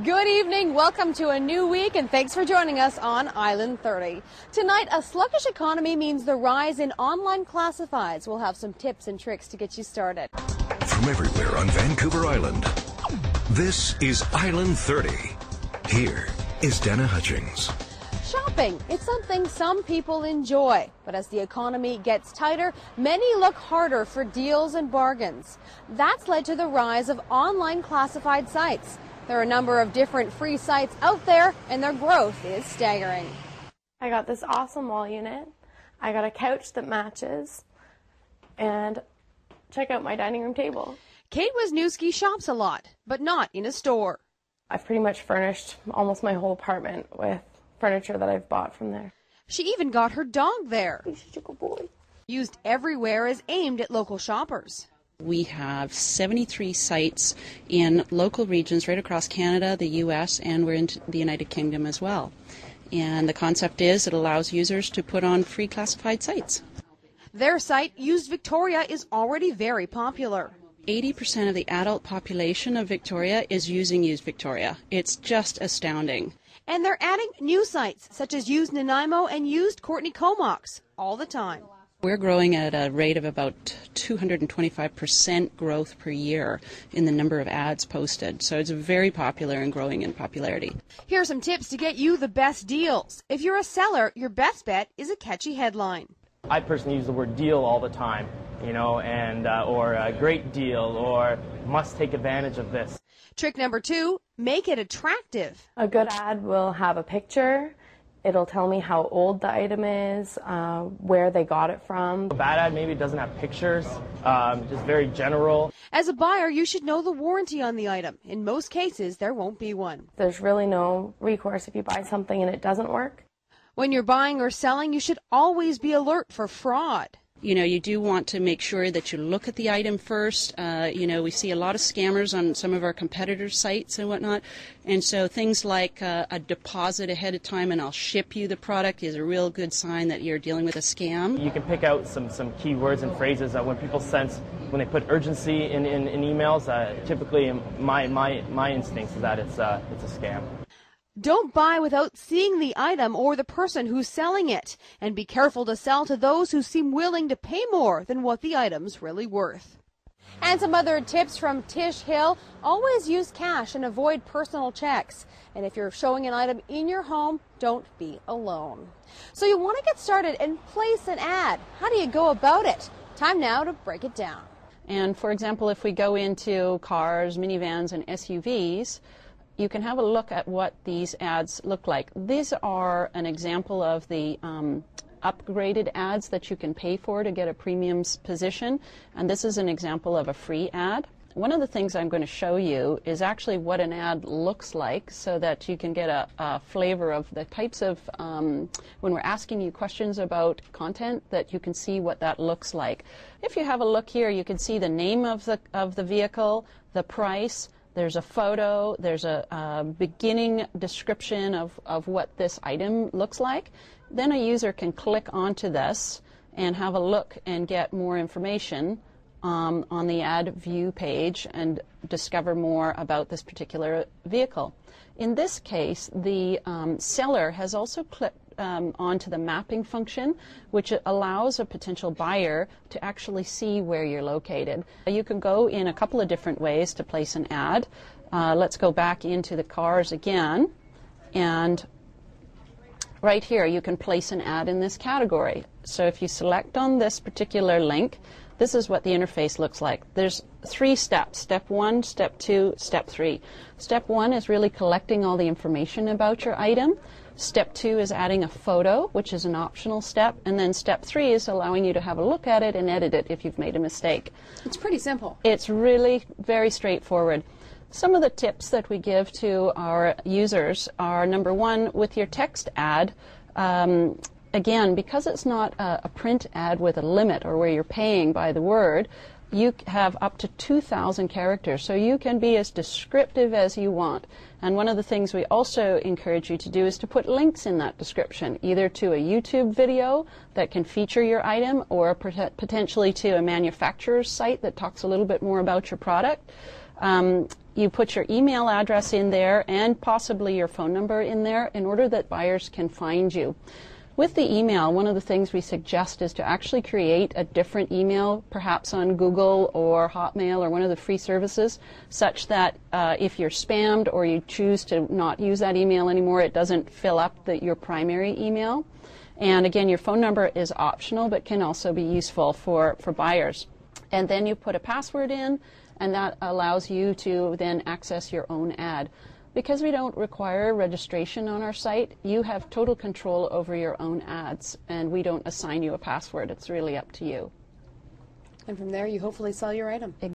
Good evening, welcome to a new week, and thanks for joining us on Island 30. Tonight, a sluggish economy means the rise in online classifieds. We'll have some tips and tricks to get you started. From everywhere on Vancouver Island, this is Island 30. Here is Dana Hutchings. Shopping, it's something some people enjoy, but as the economy gets tighter, many look harder for deals and bargains. That's led to the rise of online classified sites. There are a number of different free sites out there, and their growth is staggering. I got this awesome wall unit. I got a couch that matches, and check out my dining room table. Kate Wisniewski shops a lot, but not in a store. I've pretty much furnished almost my whole apartment with furniture that I've bought from there. She even got her dog there. He's such a good boy. Used Everywhere is aimed at local shoppers. We have 73 sites in local regions right across Canada, the U.S., and we're in the United Kingdom as well. And the concept is it allows users to put on free classified sites. Their site, Used Victoria, is already very popular. 80% of the adult population of Victoria is using Used Victoria. It's just astounding. And they're adding new sites, such as Used Nanaimo and Used Courtney Comox, all the time. We're growing at a rate of about 225% growth per year in the number of ads posted. So it's very popular and growing in popularity. Here are some tips to get you the best deals. If you're a seller, your best bet is a catchy headline. I personally use the word deal all the time, and or a great deal or must take advantage of this. Trick number 2, make it attractive. A good ad will have a picture. It'll tell me how old the item is, where they got it from. A bad ad maybe doesn't have pictures, just very general. As a buyer, you should know the warranty on the item. In most cases, there won't be one. There's really no recourse if you buy something and it doesn't work. When you're buying or selling, you should always be alert for fraud. You do want to make sure that you look at the item first. We see a lot of scammers on some of our competitors' sites and whatnot. And so things like a deposit ahead of time and I'll ship you the product is a real good sign that you're dealing with a scam. You can pick out some key words and phrases that when people sense, when they put urgency in emails, typically my instinct is that it's a scam. Don't buy without seeing the item or the person who's selling it. And be careful to sell to those who seem willing to pay more than what the item's really worth. And some other tips from Tish Hill. Always use cash and avoid personal checks. And if you're showing an item in your home, don't be alone. So you want to get started and place an ad. How do you go about it? Time now to break it down. And for example, if we go into cars, minivans, and SUVs, you can have a look at what these ads look like. These are an example of the upgraded ads that you can pay for to get a premium position, and this is an example of a free ad. One of the things I'm going to show you is actually what an ad looks like so that you can get a flavor of the types of, when we're asking you questions about content, that you can see what that looks like. If you have a look here, you can see the name of the vehicle, the price. There's a photo, there's a beginning description of what this item looks like. Then a user can click onto this and have a look and get more information on the ad view page and discover more about this particular vehicle. In this case, the seller has also clicked onto the mapping function, which allows a potential buyer to actually see where you're located. You can go in a couple of different ways to place an ad. Let's go back into the cars again, and right here you can place an ad in this category. So if you select on this particular link, this is what the interface looks like. There's 3 steps. Step 1, Step 2, Step 3. Step 1 is really collecting all the information about your item. Step 2 is adding a photo, which is an optional step. And then Step 3 is allowing you to have a look at it and edit it if you've made a mistake. It's pretty simple. It's really very straightforward. Some of the tips that we give to our users are, number 1, with your text ad, again, because it's not a print ad with a limit or where you're paying by the word, you have up to 2,000 characters, so you can be as descriptive as you want. And one of the things we also encourage you to do is to put links in that description, either to a YouTube video that can feature your item or potentially to a manufacturer's site that talks a little bit more about your product. You put your email address in there and possibly your phone number in there in order that buyers can find you. With the email, one of the things we suggest is to actually create a different email, perhaps on Google or Hotmail or one of the free services, such that if you're spammed or you choose to not use that email anymore, it doesn't fill up your primary email. And again, your phone number is optional but can also be useful for buyers. And then you put a password in, and that allows you to then access your own ad. Because we don't require registration on our site, you have total control over your own ads, and we don't assign you a password. It's really up to you. And from there, you hopefully sell your item.